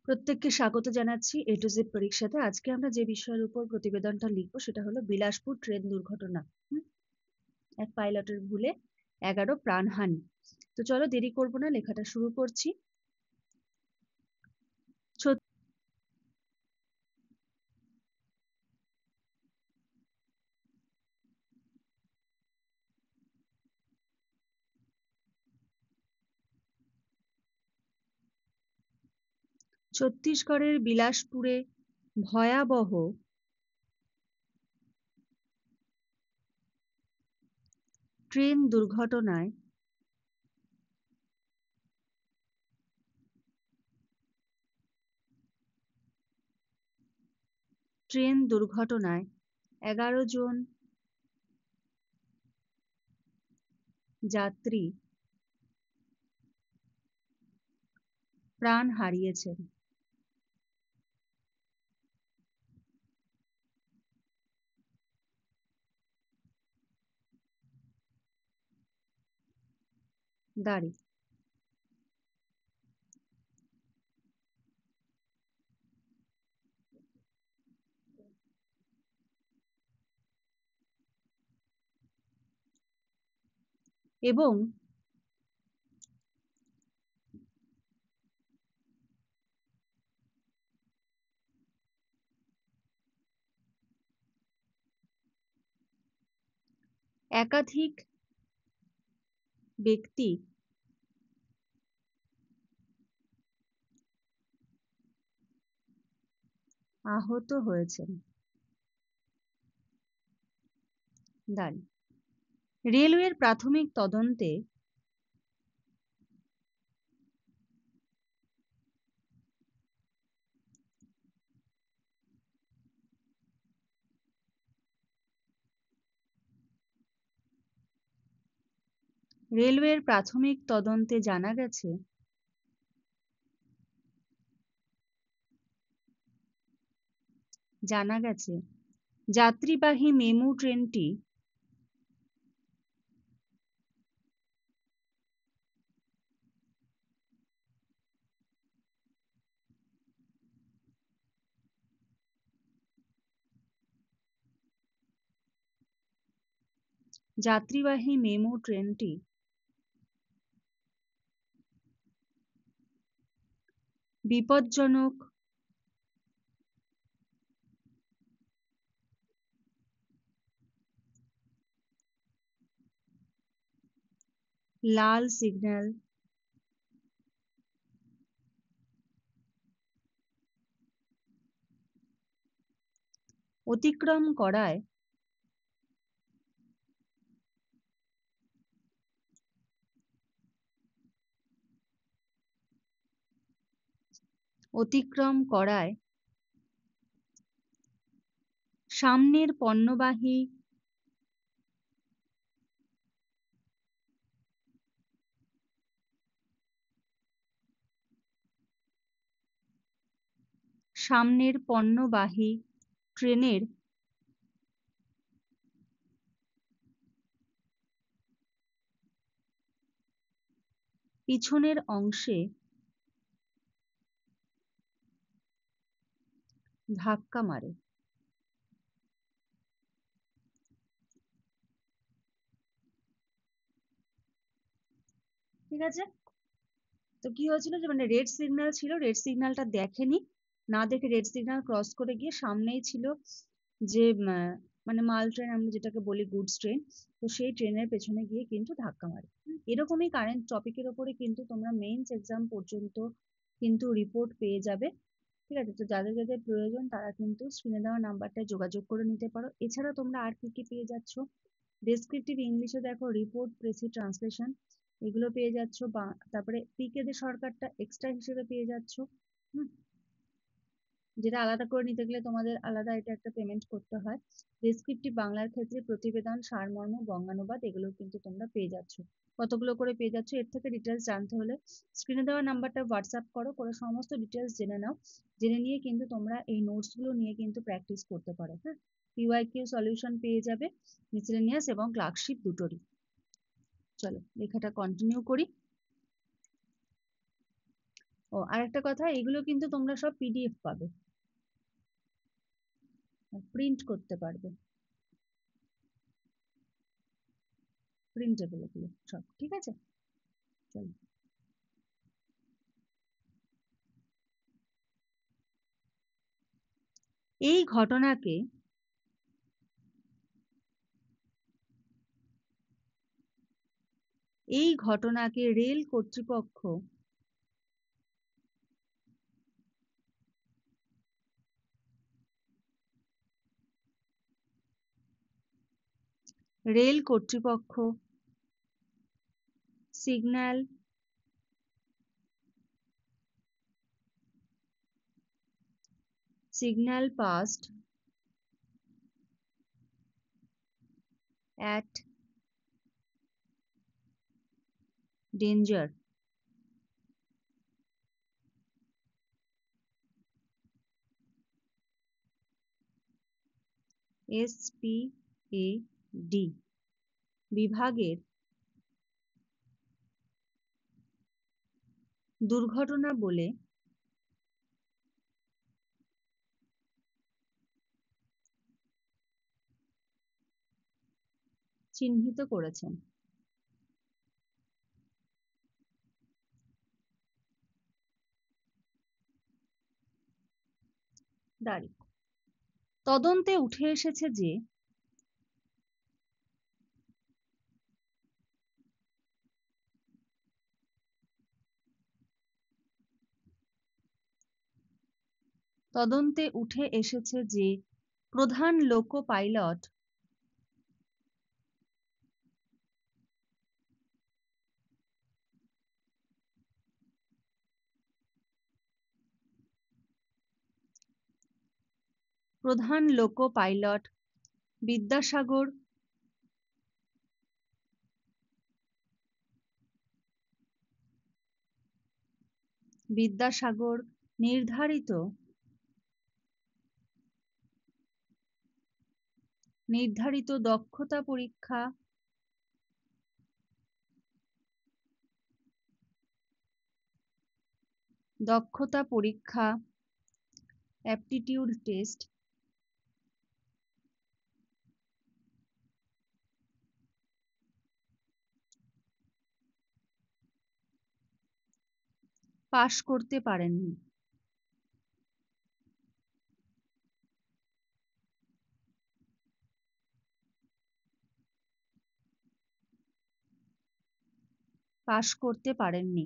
প্রত্যেককে স্বাগত জানাচ্ছি এ টু জেড পরীক্ষাতে। আজকে আমরা যে বিষয়ের উপর প্রতিবেদনটা লিখবো সেটা হলো বিলাসপুর ট্রেন দুর্ঘটনা। এক পাইলটের ভুলে 11 প্রাণহানি। তো চলো দেরি করবো না, লেখাটা শুরু করছি। ছত্তিশগড়ের বিলাসপুরে ভয়াবহ ট্রেন দুর্ঘটনায় ট্রেন দুর্ঘটনায় 11 জন যাত্রী প্রাণ হারিয়েছেন। দাঁড়ি এবং একাধিক ব্যক্তি আহত হয়েছেন। দাঁড়ি রেলওয়ের প্রাথমিক তদন্তে রেলওয়ের প্রাথমিক তদন্তে জানা গেছে যাত্রীবাহী মেমু ট্রেনটি বিপজ্জনক লাল সিগন্যাল অতিক্রম করায় সামনের পণ্যবাহী ট্রেনের পিছনের অংশে ধাক্কা মারে। ঠিক আছে, তো কি হয়েছিল যে মানে রেড সিগন্যাল ছিল, রেড সিগন্যালটা দেখেনি, না দেখে রেড সিগন্যাল ক্রস করে গিয়ে সামনেই ছিল যে মানে মাল ট্রেন, আমরা যেটাকে বলি গুডস ট্রেন, তো সেই ট্রেনের পেছনে গিয়ে কিন্তু ধাক্কা মারে। এরকমই কারেন্ট টপিকের ওপরে কিন্তু তোমরা মেইনস এক্সাম পর্যন্ত কিন্তু রিপোর্ট পেয়ে যাবে। ঠিক আছে, তো যাদের যাদের প্রয়োজন তারা কিন্তু স্ক্রিনে দেওয়া নাম্বারটায় যোগাযোগ করে নিতে পারো। এছাড়া তোমরা আর কি কি পেয়ে যাচ্ছ, ডেসক্রিপটিভ ইংলিশে দেখো রিপোর্ট, প্রেসি ট্রান্সলেশন, এগুলো পেয়ে যাচ্ছ। বা তারপরে পিকে দে সরকারটা এক্সট্রা হিসেবে পেয়ে যাচ্ছ, যেটা আলাদা করে নিতে গেলে তোমাদের আলাদা এটা একটা পেমেন্ট করতে হয়। ডেসক্রিপটিভ বাংলার ক্ষেত্রে প্রতিবেদন, সারমর্ম, বঙ্গানুবাদ, এগুলো কিন্তু তোমরা পেয়ে যাচ্ছ। কতগুলো করে পেয়ে যাচ্ছ, এর থেকে ডিটেলস জানতে হলে স্ক্রিনে দেওয়া নাম্বারটা হোয়াটসঅ্যাপ করো, করে সমস্ত ডিটেলস জেনে নাও। জেনে নিয়ে কিন্তু তোমরা এই নোটস গুলো নিয়ে কিন্তু প্র্যাকটিস করতে পারো। হ্যাঁ, পিওয়াইকিউ সলিউশন পেয়ে যাবে মিসেলেনিয়াস এবং ক্লার্কশিপ দুটোরই। চলো লেখাটা কন্টিনিউ করি। ও আরেকটা কথা, এগুলো কিন্তু তোমরা সব পিডিএফ পাবে, প্রিন্ট করতে পারবে, প্রিন্টেবল এগুলো সব, ঠিক আছে? চলো। এই ঘটনাকে রেল কর্তৃপক্ষ signal passed at danger, SPAD বিভাগের দুর্ঘটনা বলে চিহ্নিত করেছেন। দাঁড়ি তদন্তে উঠে এসেছে যে প্রধান লোকো পাইলট বিদ্যাসাগর নির্ধারিত দক্ষতা পরীক্ষা অ্যাপটিটিউড টেস্ট পাশ করতে পারেননি।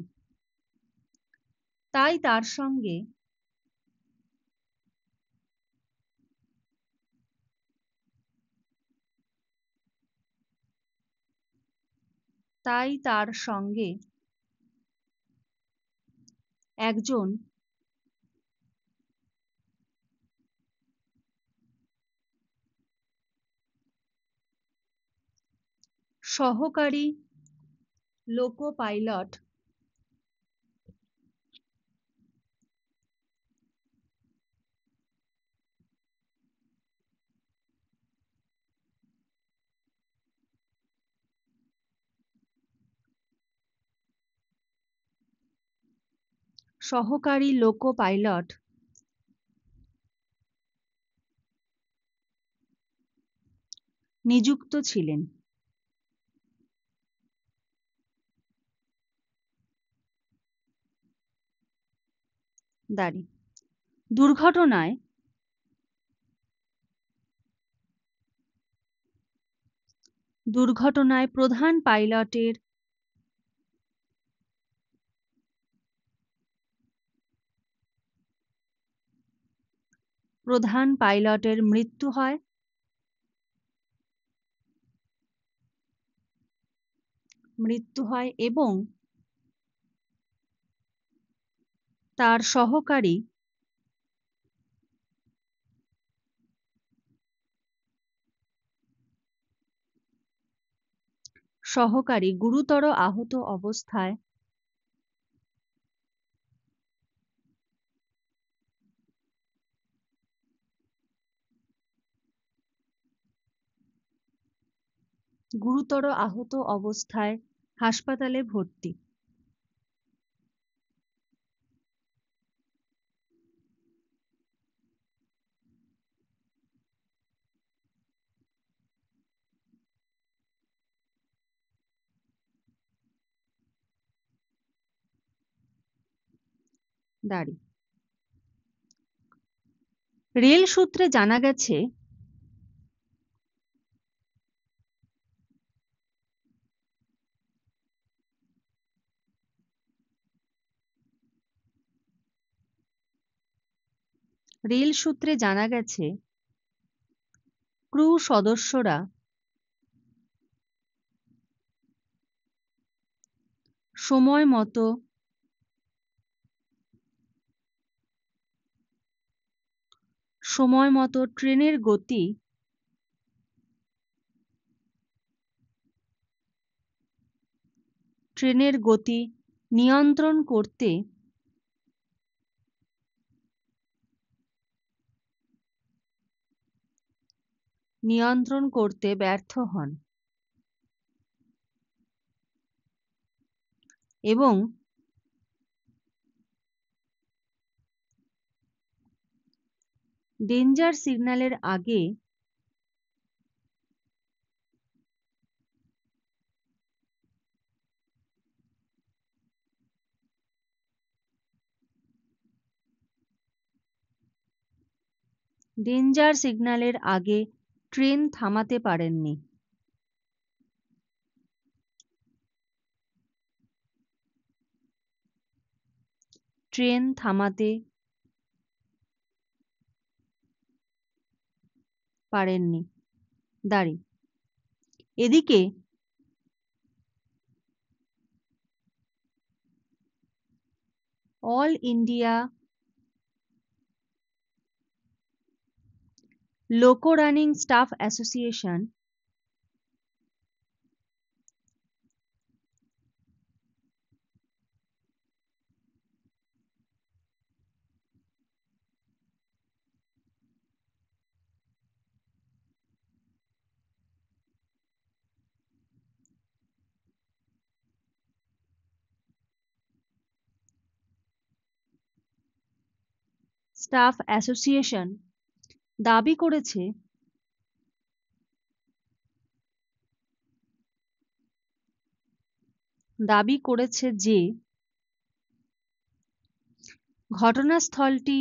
তাই তার সঙ্গে একজন সহকারী লোকো পাইলট নিযুক্ত ছিলেন। দুর্ঘটনায় প্রধান পাইলটের মৃত্যু হয় এবং তার সহকারী গুরুতর আহত অবস্থায় হাসপাতালে ভর্তি। দাঁড়ি। রেল সূত্রে জানা গেছে ক্রু সদস্যরা সময় মতো ট্রেনের গতি নিয়ন্ত্রণ করতে ব্যর্থ হন এবং ডেঞ্জার সিগন্যালের আগে ট্রেন থামাতে পারেননি। দাঁড়ি। এদিকে অল ইন্ডিয়া লোকো রানিং স্টাফ অ্যাসোসিয়েশন দাবি করেছে যে ঘটনাস্থলটি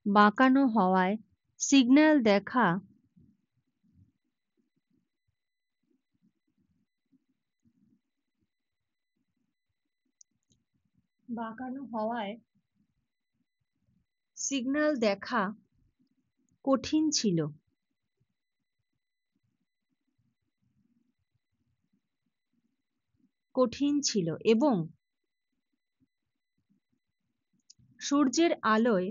বাঁকানো হওয়ায় সিগন্যাল দেখা কঠিন ছিল এবং সূর্যের আলোয়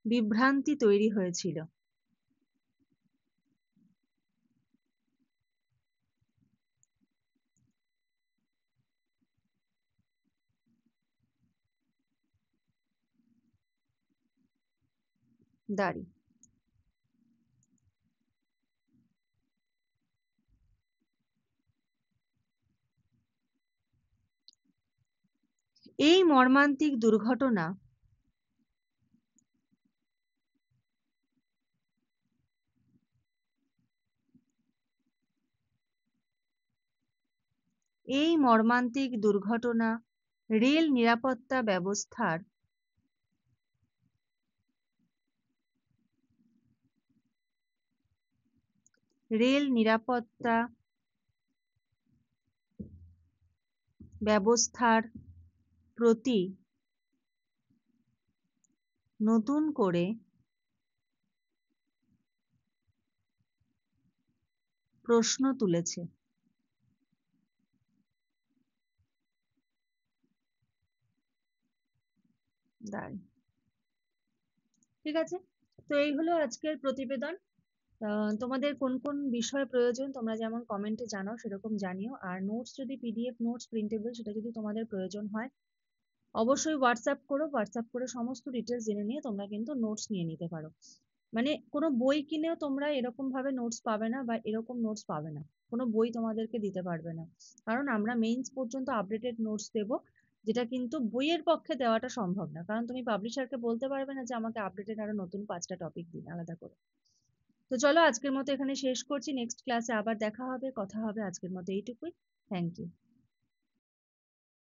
বিভ্রান্তি তৈরি হয়েছিল। দাঁড়ি। এই মর্মান্তিক দুর্ঘটনা রেল নিরাপত্তা ব্যবস্থার প্রতি নতুন করে প্রশ্ন তুলেছে। ঠিক আছে, তো এই হলো আজকের প্রতিবেদন। তোমাদের কোন কোন বিষয় প্রয়োজন তোমরা যেমন কমেন্টে জানাও সেরকম জানিও, আর নোটস যদি পিডিএফ নোটস প্রিন্টেবল সেটা যদি তোমাদের প্রয়োজন হয় অবশ্যই হোয়াটসঅ্যাপ করে সমস্ত ডিটেলস জেনে নিয়ে তোমরা কিন্তু নোটস নিয়ে নিতে পারো। মানে কোনো বই কিনেও তোমরা এরকম ভাবে নোটস পাবে না বা এরকম নোটস পাবে না, কোনো বই তোমাদেরকে দিতে পারবে না। কারণ আমরা মেইনস পর্যন্ত আপডেটেড নোটস দেবো, যেটা কিন্তু বইয়ের পক্ষে দেওয়াটা সম্ভব না। কারণ তুমি পাবলিশারকে বলতে পারবে না যে আমাকে আপডেটেড আরো নতুন 5টা টপিক দিন আলাদা করে। তো চলো আজকের মতো এখানে শেষ করছি, নেক্সট ক্লাসে আবার দেখা হবে, কথা হবে। আজকের মতো এইটুকুই। Thank you.